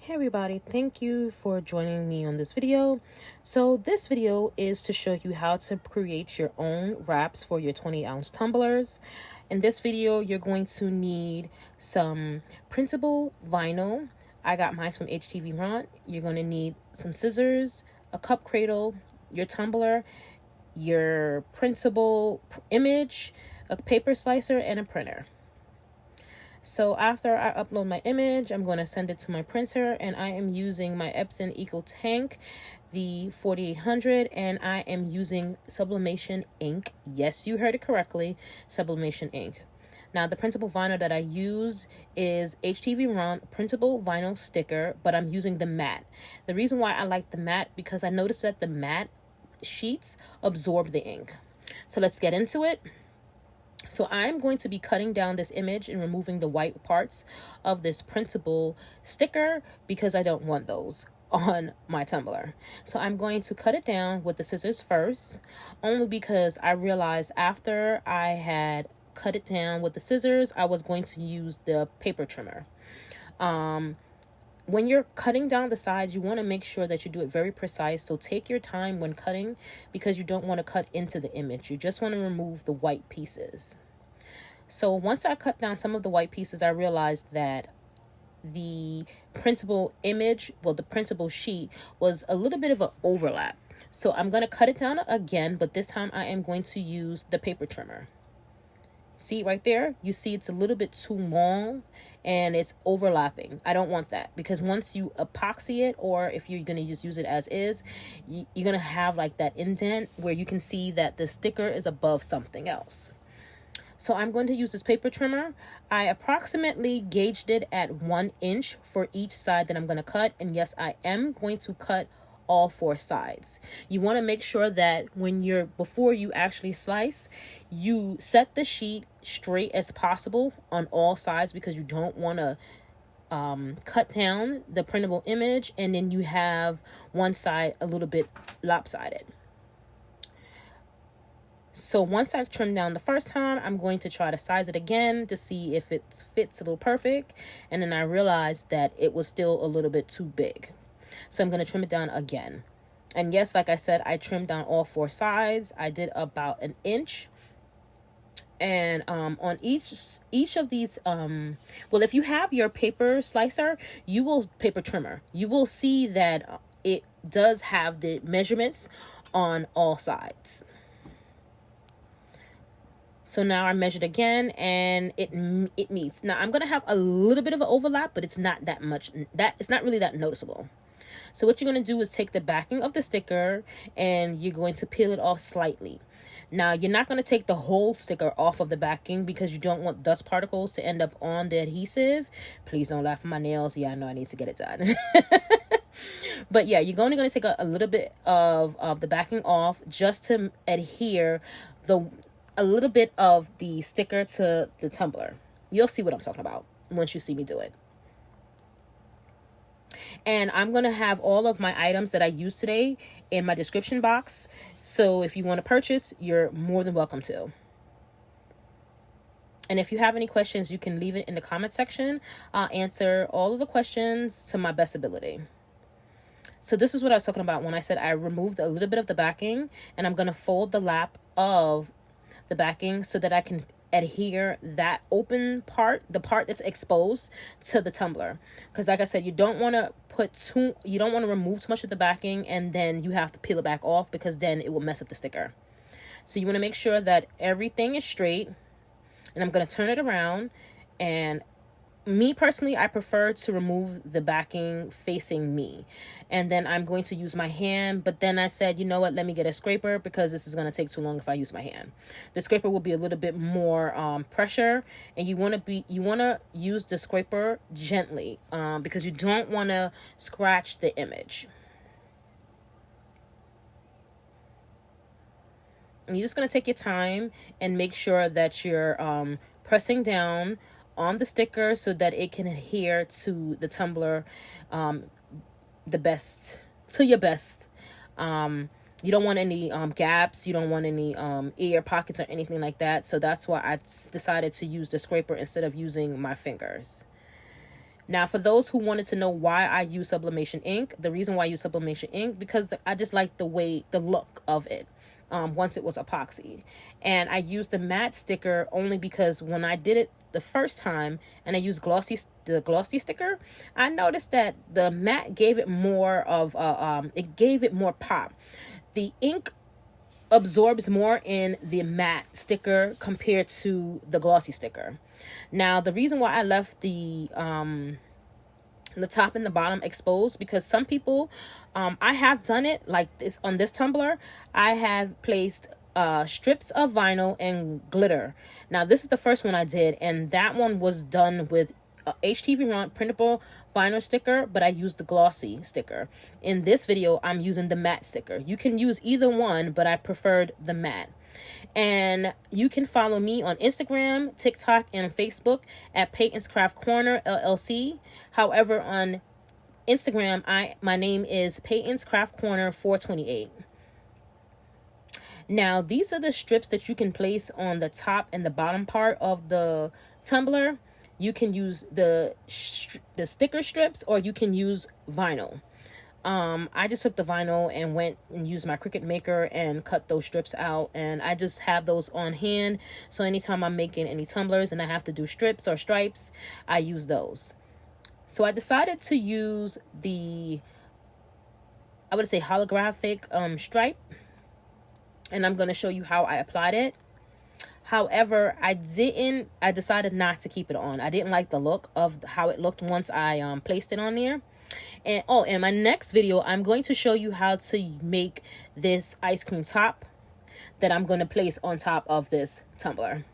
Hey everybody, thank you for joining me on this video. So this video is to show you how to create your own wraps for your 20-ounce tumblers. In this video, you're going to need some printable vinyl. I got mine from HTVront. You're going to need some scissors, a cup cradle, your tumbler, your printable image, a paper slicer, and a printer. So after I upload my image, I'm going to send it to my printer, and I am using my Epson ecotank, the 4800, and I am using sublimation ink. Yes, you heard it correctly, sublimation ink. Now, the printable vinyl that I used is HTVront Printable Vinyl Sticker, but I'm using the matte. The reason why I like the matte, because I noticed that the matte sheets absorb the ink. So let's get into it. So I'm going to be cutting down this image and removing the white parts of this printable sticker because I don't want those on my tumbler. So I'm going to cut it down with the scissors first, only because I realized after I had cut it down with the scissors, I was going to use the paper trimmer. When you're cutting down the sides, you want to make sure that you do it very precise. So take your time when cutting because you don't want to cut into the image. You just want to remove the white pieces. So once I cut down some of the white pieces, I realized that the printable image, the printable sheet was a little bit of an overlap. So I'm going to cut it down again, but this time I am going to use the paper trimmer. See right there, you see it's a little bit too long and it's overlapping. I don't want that because once you epoxy it, or if you're going to just use it as is, you're going to have like that indent where you can see that the sticker is above something else. So I'm going to use this paper trimmer. I approximately gauged it at 1 inch for each side that I'm going to cut. And yes, I am going to cut all 4 sides. You want to make sure that before you actually slice, you set the sheet straight as possible on all sides because you don't want to cut down the printable image and then you have one side a little bit lopsided. So once I trim down the first time, I'm going to try to size it again to see if it fits a little perfect. And then I realized that it was still a little bit too big. So I'm going to trim it down again. And yes, like I said, I trimmed down all 4 sides. I did about 1 inch. And on each of these, if you have your paper slicer, paper trimmer, you will see that it does have the measurements on all sides. So now I measured again and it meets. Now I'm going to have a little bit of an overlap, but it's not that much. It's not really that noticeable. So what you're going to do is take the backing of the sticker and you're going to peel it off slightly. Now you're not going to take the whole sticker off of the backing because you don't want dust particles to end up on the adhesive. Please don't laugh at my nails. Yeah, I know I need to get it done. But yeah, you're only going to take a little bit of the backing off just to adhere a little bit of the sticker to the tumbler. You'll see what I'm talking about once you see me do it. And I'm going to have all of my items that I used today in my description box. So if you want to purchase, you're more than welcome to. And if you have any questions, you can leave it in the comment section. I'll answer all of the questions to my best ability. So this is what I was talking about when I said I removed a little bit of the backing, and I'm going to fold the lap of the backing so that I can adhere that open part, the part that's exposed, to the tumbler. Because like I said, you don't want to remove too much of the backing and then you have to peel it back off because then it will mess up the sticker. So you want to make sure that everything is straight. And I'm going to turn it around, and me personally, I prefer to remove the backing facing me. And then I'm going to use my hand. But then I said, you know what, let me get a scraper because this is going to take too long if I use my hand. The scraper will be a little bit more pressure. And you want to use the scraper gently because you don't want to scratch the image. And you're just going to take your time and make sure that you're pressing down on the sticker so that it can adhere to the tumbler your best. You don't want any gaps. You don't want any air pockets or anything like that. So that's why I decided to use the scraper instead of using my fingers. Now, for those who wanted to know why I use sublimation ink, the reason why I use sublimation ink, because I just like the look of it. Once it was epoxy, and I used the matte sticker only because when I did it the first time and I used the glossy sticker, I noticed that the matte gave it more of it gave it more pop. The ink absorbs more in the matte sticker compared to the glossy sticker. Now, the reason why I left the top and the bottom exposed, because some people, I have done it like this on this tumbler. I have placed strips of vinyl and glitter. Now, this is the first one I did, and that one was done with HTVront Printable vinyl sticker, but I used the glossy sticker. In this video, I'm using the matte sticker. You can use either one, but I preferred the matte. And you can follow me on Instagram, TikTok, and Facebook at Peyton's Craft Corner LLC. However, on Instagram, my name is Peyton's Craft Corner 428. Now, these are the strips that you can place on the top and the bottom part of the tumbler. You can use the sticker strips, or you can use vinyl. I just took the vinyl and went and used my Cricut Maker and cut those strips out, and I just have those on hand, so anytime I'm making any tumblers and I have to do strips or stripes, I use those. So I decided to use the, I would say, holographic stripe, and I'm going to show you how I applied it. However, I decided not to keep it on. I didn't like the look of how it looked once I placed it on there. And in my next video, I'm going to show you how to make this ice cream top that I'm going to place on top of this tumbler.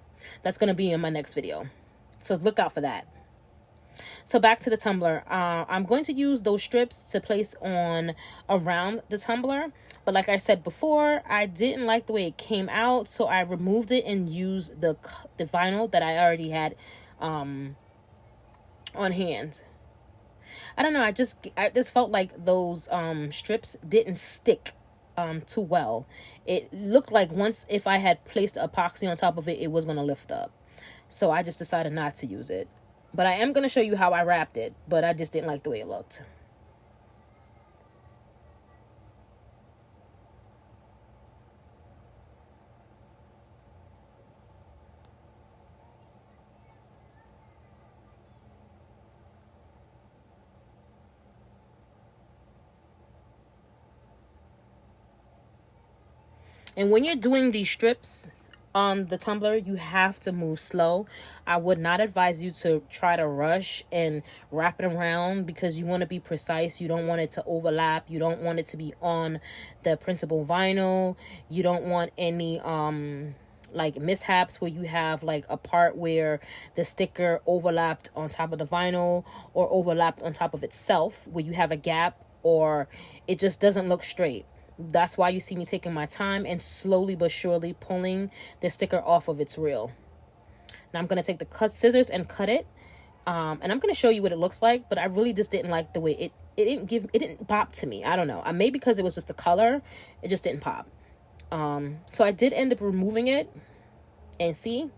That's going to be in my next video, so look out for that. So back to the tumbler. I'm going to use those strips to place on around the tumbler, but like I said before, I didn't like the way it came out, so I removed it and used the vinyl that I already had on hand. I don't know, I just felt like those strips didn't stick too well. It looked like if I had placed epoxy on top of it, it was going to lift up. So I just decided not to use it. But I am going to show you how I wrapped it, but I just didn't like the way it looked. And when you're doing these strips on the tumbler, you have to move slow. I would not advise you to try to rush and wrap it around, because you want to be precise. You don't want it to overlap. You don't want it to be on the printable vinyl. You don't want any like mishaps where you have like a part where the sticker overlapped on top of the vinyl, or overlapped on top of itself, where you have a gap, or it just doesn't look straight. That's why you see me taking my time and slowly but surely pulling the sticker off of its reel. Now I'm going to take the scissors and cut it. And I'm going to show you what it looks like, but I really just didn't like the way it didn't pop to me. I don't know. Maybe because it was just the color, it just didn't pop. So I did end up removing it, and see,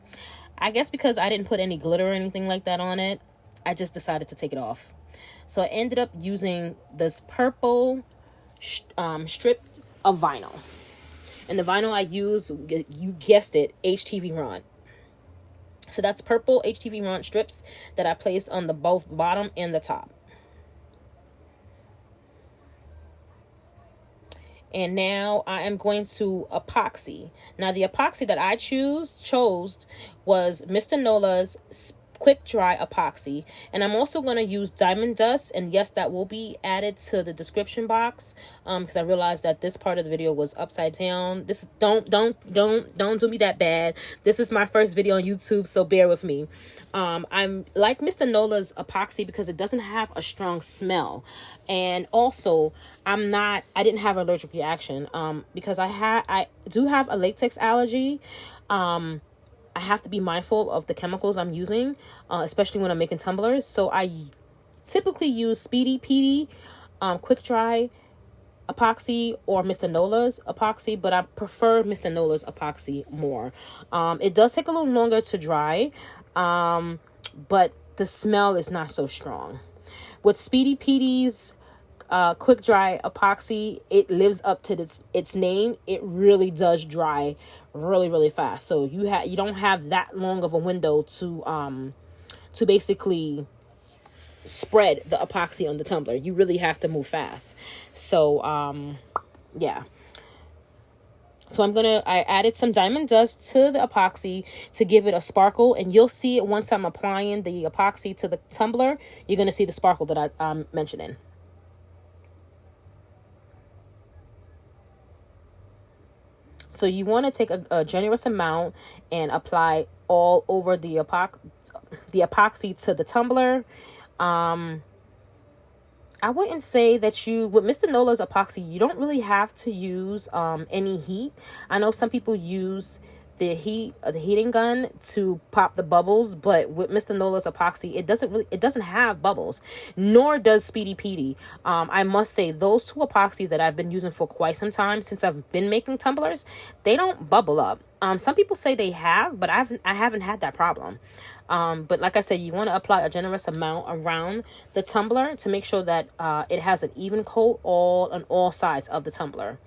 I guess because I didn't put any glitter or anything like that on it, I just decided to take it off. So I ended up using this purple strip of vinyl, and the vinyl I use, you guessed it, HTVront. So that's purple HTVront strips that I placed on both bottom and the top. And now I am going to epoxy. Now the epoxy that I chose was Mr. Nola's quick dry epoxy, and I'm also going to use diamond dust, and yes, that will be added to the description box, because I realized that this part of the video was upside down. This don't do me that bad. This is my first video on YouTube, so bear with me. I'm like Mr. Nola's epoxy because it doesn't have a strong smell, and also I didn't have an allergic reaction because I do have a latex allergy. I have to be mindful of the chemicals I'm using, especially when I'm making tumblers. So I typically use Speedy Petey, quick dry epoxy, or Mr. Nola's epoxy, but I prefer Mr. Nola's epoxy more. It does take a little longer to dry, but the smell is not so strong. With Speedy Petey's quick dry epoxy, it lives up to its name. It really does dry really fast. So you don't have that long of a window to basically spread the epoxy on the tumbler. You really have to move fast. So yeah. So I added some diamond dust to the epoxy to give it a sparkle, and you'll see it once I'm applying the epoxy to the tumbler. You're going to see the sparkle that I'm mentioning. So you want to take a generous amount and apply all over the epoxy to the tumbler. I wouldn't say that with Mr. Nola's epoxy, you don't really have to use any heat. I know some people use the heating gun to pop the bubbles, but with Mr. Nola's epoxy, it doesn't have bubbles, nor does Speedy Petey. I must say, those two epoxies that I've been using for quite some time since I've been making tumblers, they don't bubble up. Some people say they have, but I haven't had that problem. But like I said, you want to apply a generous amount around the tumbler to make sure that it has an even coat on all sides of the tumbler.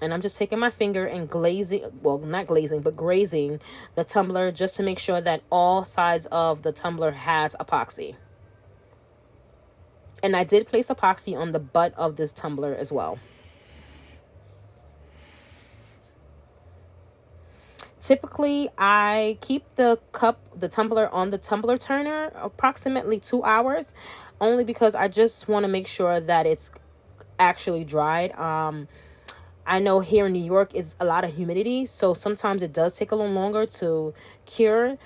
And I'm just taking my finger and not glazing, but grazing the tumbler just to make sure that all sides of the tumbler has epoxy. And I did place epoxy on the butt of this tumbler as well. Typically, I keep the tumbler on the tumbler turner approximately 2 hours, only because I just want to make sure that it's actually dried. I know here in New York is a lot of humidity, so sometimes it does take a little longer to cure.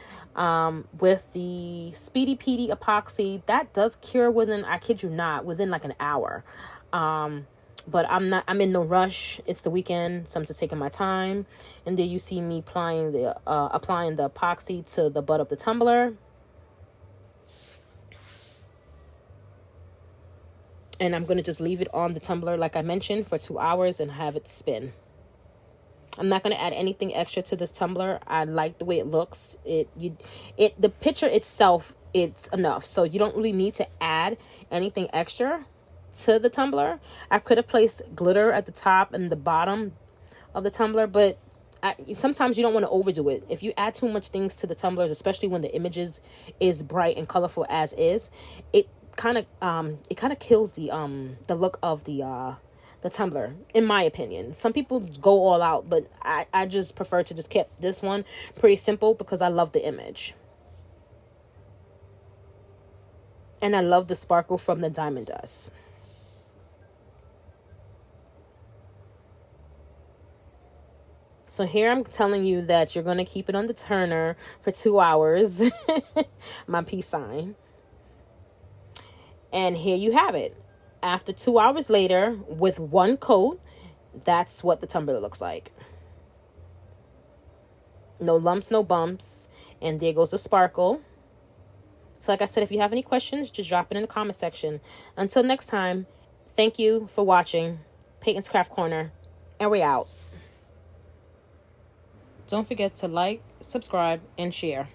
With the Speedy Petey epoxy, that does cure within, I kid you not, within like an hour. But I'm in no rush. It's the weekend, so I'm just taking my time. And there you see me applying the epoxy to the butt of the tumbler. And I'm going to just leave it on the tumbler, like I mentioned, for 2 hours and have it spin. I'm not going to add anything extra to this tumbler. I like the way it looks. The picture itself, it's enough. So you don't really need to add anything extra to the tumbler. I could have placed glitter at the top and the bottom of the tumbler, but sometimes you don't want to overdo it. If you add too much things to the tumblers, especially when the images is bright and colorful as is, it kind of kills the look of the tumbler, in my opinion. Some people go all out, but I just prefer to just keep this one pretty simple because I love the image. And I love the sparkle from the diamond dust. So here I'm telling you that you're going to keep it on the turner for 2 hours. My peace sign. And here you have it. After 2 hours later, with one coat, that's what the tumbler looks like. No lumps, no bumps. And there goes the sparkle. So like I said, if you have any questions, just drop it in the comment section. Until next time, thank you for watching Peyton's Craft Corner. And we're out. Don't forget to like, subscribe, and share.